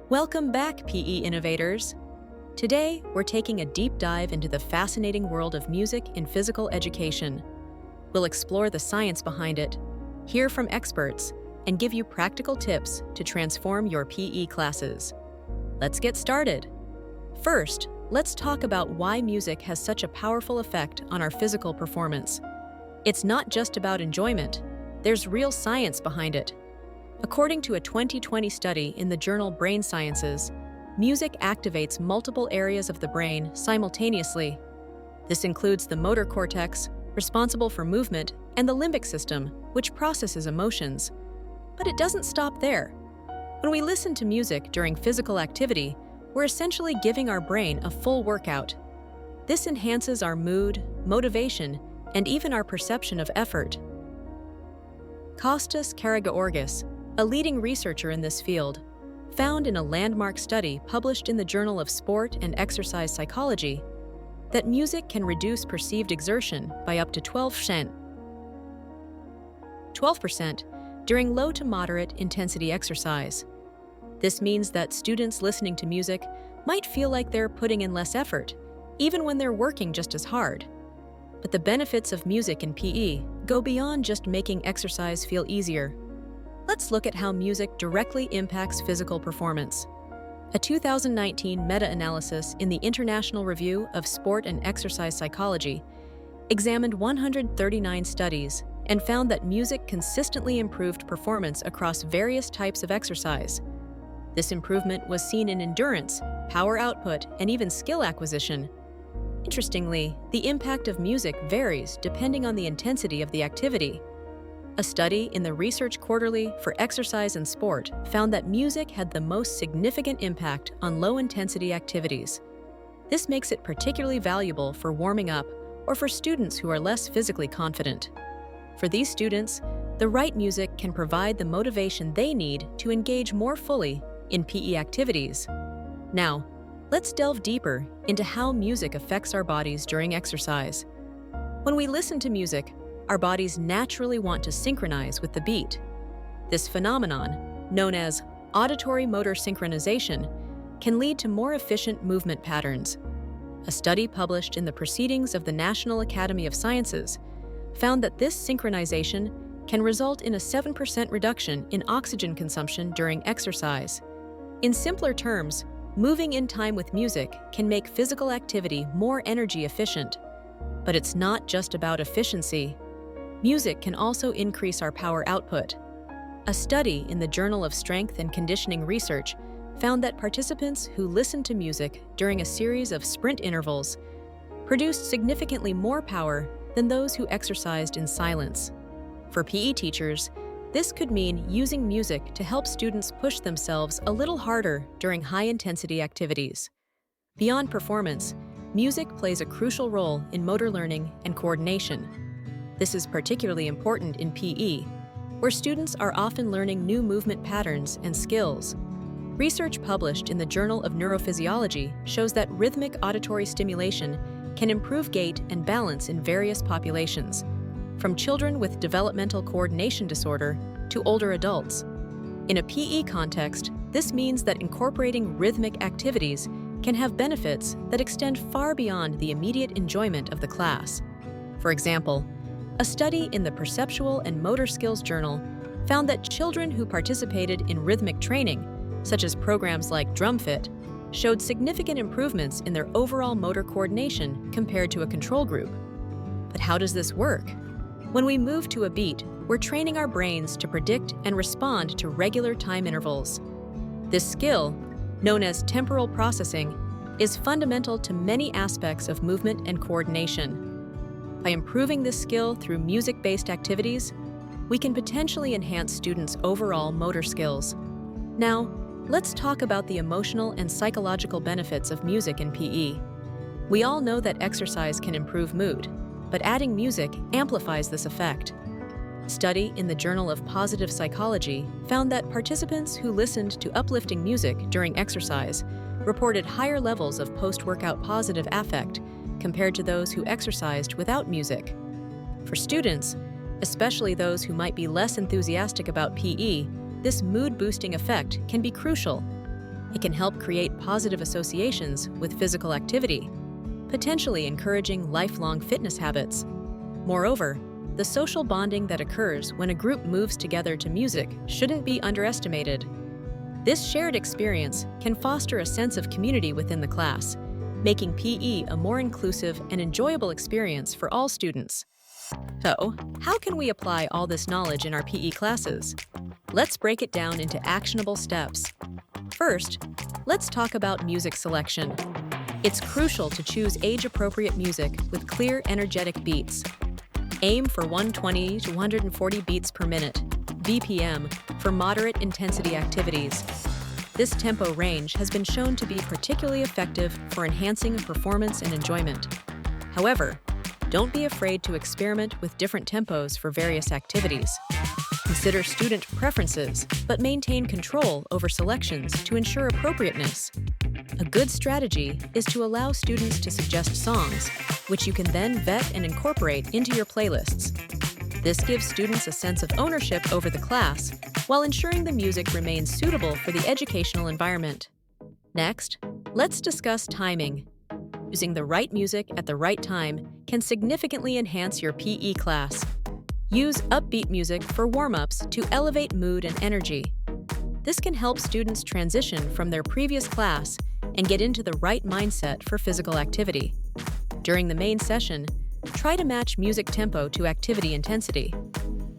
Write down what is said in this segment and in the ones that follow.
Welcome back, PE innovators! Today, we're taking a deep dive into the fascinating world of music in physical education. We'll explore the science behind it, hear from experts, and give you practical tips to transform your PE classes. Let's get started. First, let's talk about why music has such a powerful effect on our physical performance. It's not just about enjoyment. There's real science behind it. According to a 2020 study in the journal Brain Sciences, music activates multiple areas of the brain simultaneously. This includes the motor cortex, responsible for movement, and the limbic system, which processes emotions. But it doesn't stop there. When we listen to music during physical activity, we're essentially giving our brain a full workout. This enhances our mood, motivation, and even our perception of effort. Kostas Karageorgis, a leading researcher in this field, found in a landmark study published in the Journal of Sport and Exercise Psychology that music can reduce perceived exertion by up to 12% during low to moderate intensity exercise. This means that students listening to music might feel like they're putting in less effort, even when they're working just as hard. But the benefits of music in PE go beyond just making exercise feel easier. Let's look at how music directly impacts physical performance. A 2019 meta-analysis in the International Review of Sport and Exercise Psychology examined 139 studies and found that music consistently improved performance across various types of exercise. This improvement was seen in endurance, power output, and even skill acquisition. Interestingly, the impact of music varies depending on the intensity of the activity. A study in the Research Quarterly for Exercise and Sport found that music had the most significant impact on low-intensity activities. This makes it particularly valuable for warming up or for students who are less physically confident. For these students, the right music can provide the motivation they need to engage more fully in PE activities. Now, let's delve deeper into how music affects our bodies during exercise. When we listen to music, our bodies naturally want to synchronize with the beat. This phenomenon, known as auditory motor synchronization, can lead to more efficient movement patterns. A study published in the Proceedings of the National Academy of Sciences found that this synchronization can result in a 7% reduction in oxygen consumption during exercise. In simpler terms, moving in time with music can make physical activity more energy efficient. But it's not just about efficiency. Music can also increase our power output. A study in the Journal of Strength and Conditioning Research found that participants who listened to music during a series of sprint intervals produced significantly more power than those who exercised in silence. For PE teachers, this could mean using music to help students push themselves a little harder during high-intensity activities. Beyond performance, music plays a crucial role in motor learning and coordination. This is particularly important in PE, where students are often learning new movement patterns and skills. Research published in the Journal of Neurophysiology shows that rhythmic auditory stimulation can improve gait and balance in various populations, from children with developmental coordination disorder to older adults. In a PE context, this means that incorporating rhythmic activities can have benefits that extend far beyond the immediate enjoyment of the class. For example, a study in the Perceptual and Motor Skills Journal found that children who participated in rhythmic training, such as programs like DrumFIT, showed significant improvements in their overall motor coordination compared to a control group. But how does this work? When we move to a beat, we're training our brains to predict and respond to regular time intervals. This skill, known as temporal processing, is fundamental to many aspects of movement and coordination. By improving this skill through music-based activities, we can potentially enhance students' overall motor skills. Now, let's talk about the emotional and psychological benefits of music in PE. We all know that exercise can improve mood, but adding music amplifies this effect. A study in the Journal of Positive Psychology found that participants who listened to uplifting music during exercise reported higher levels of post-workout positive affect compared to those who exercised without music. For students, especially those who might be less enthusiastic about PE, this mood-boosting effect can be crucial. It can help create positive associations with physical activity, potentially encouraging lifelong fitness habits. Moreover, the social bonding that occurs when a group moves together to music shouldn't be underestimated. This shared experience can foster a sense of community within the class, making PE a more inclusive and enjoyable experience for all students. So, how can we apply all this knowledge in our PE classes? Let's break it down into actionable steps. First, let's talk about music selection. It's crucial to choose age-appropriate music with clear, energetic beats. Aim for 120 to 140 beats per minute, BPM, for moderate intensity activities. This tempo range has been shown to be particularly effective for enhancing performance and enjoyment. However, don't be afraid to experiment with different tempos for various activities. Consider student preferences, but maintain control over selections to ensure appropriateness. A good strategy is to allow students to suggest songs, which you can then vet and incorporate into your playlists. This gives students a sense of ownership over the class, while ensuring the music remains suitable for the educational environment. Next, let's discuss timing. Using the right music at the right time can significantly enhance your PE class. Use upbeat music for warm-ups to elevate mood and energy. This can help students transition from their previous class and get into the right mindset for physical activity. During the main session, try to match music tempo to activity intensity.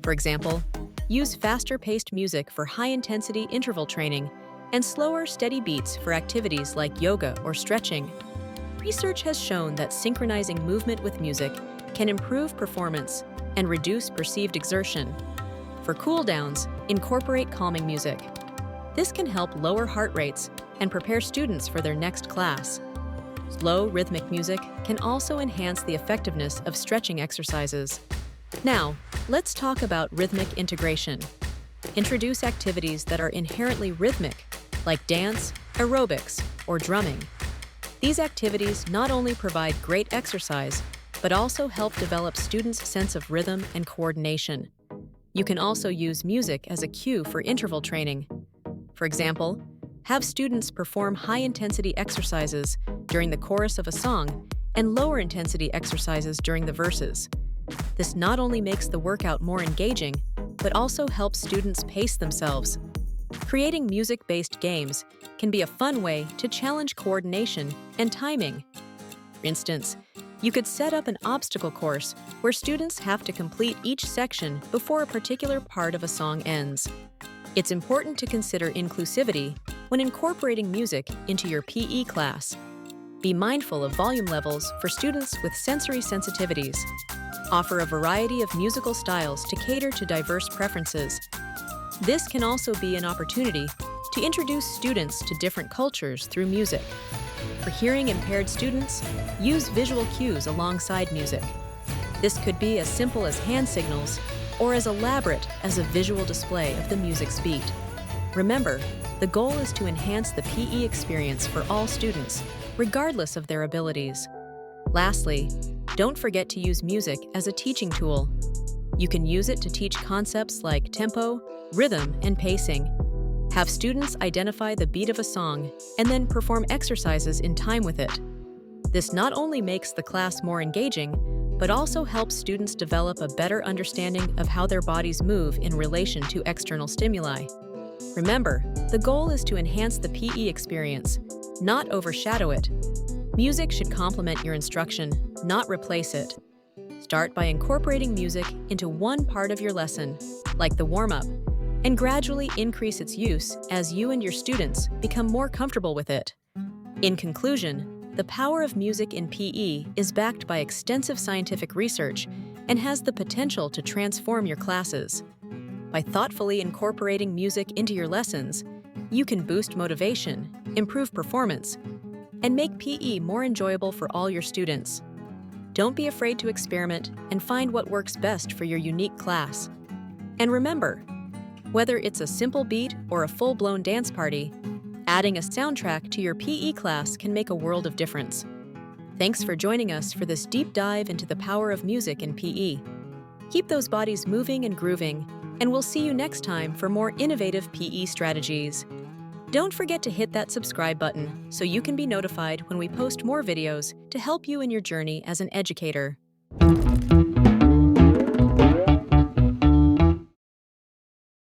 For example, use faster-paced music for high-intensity interval training and slower, steady beats for activities like yoga or stretching. Research has shown that synchronizing movement with music can improve performance and reduce perceived exertion. For cool-downs, incorporate calming music. This can help lower heart rates and prepare students for their next class. Slow, rhythmic music can also enhance the effectiveness of stretching exercises. Now, let's talk about rhythmic integration. Introduce activities that are inherently rhythmic, like dance, aerobics, or drumming. These activities not only provide great exercise, but also help develop students' sense of rhythm and coordination. You can also use music as a cue for interval training. For example, have students perform high-intensity exercises during the chorus of a song and lower-intensity exercises during the verses. This not only makes the workout more engaging, but also helps students pace themselves. Creating music-based games can be a fun way to challenge coordination and timing. For instance, you could set up an obstacle course where students have to complete each section before a particular part of a song ends. It's important to consider inclusivity when incorporating music into your PE class. Be mindful of volume levels for students with sensory sensitivities. Offer a variety of musical styles to cater to diverse preferences. This can also be an opportunity to introduce students to different cultures through music. For hearing-impaired students, use visual cues alongside music. This could be as simple as hand signals or as elaborate as a visual display of the music's beat. Remember, the goal is to enhance the PE experience for all students, regardless of their abilities. Lastly, don't forget to use music as a teaching tool. You can use it to teach concepts like tempo, rhythm, and pacing. Have students identify the beat of a song and then perform exercises in time with it. This not only makes the class more engaging, but also helps students develop a better understanding of how their bodies move in relation to external stimuli. Remember, the goal is to enhance the PE experience, not overshadow it. Music should complement your instruction, not replace it. Start by incorporating music into one part of your lesson, like the warm-up, and gradually increase its use as you and your students become more comfortable with it. In conclusion, the power of music in PE is backed by extensive scientific research and has the potential to transform your classes. By thoughtfully incorporating music into your lessons, you can boost motivation, improve performance, and make PE more enjoyable for all your students. Don't be afraid to experiment and find what works best for your unique class. And remember, whether it's a simple beat or a full-blown dance party, adding a soundtrack to your PE class can make a world of difference. Thanks for joining us for this deep dive into the power of music in PE. Keep those bodies moving and grooving, and we'll see you next time for more innovative PE strategies. Don't forget to hit that subscribe button so you can be notified when we post more videos to help you in your journey as an educator.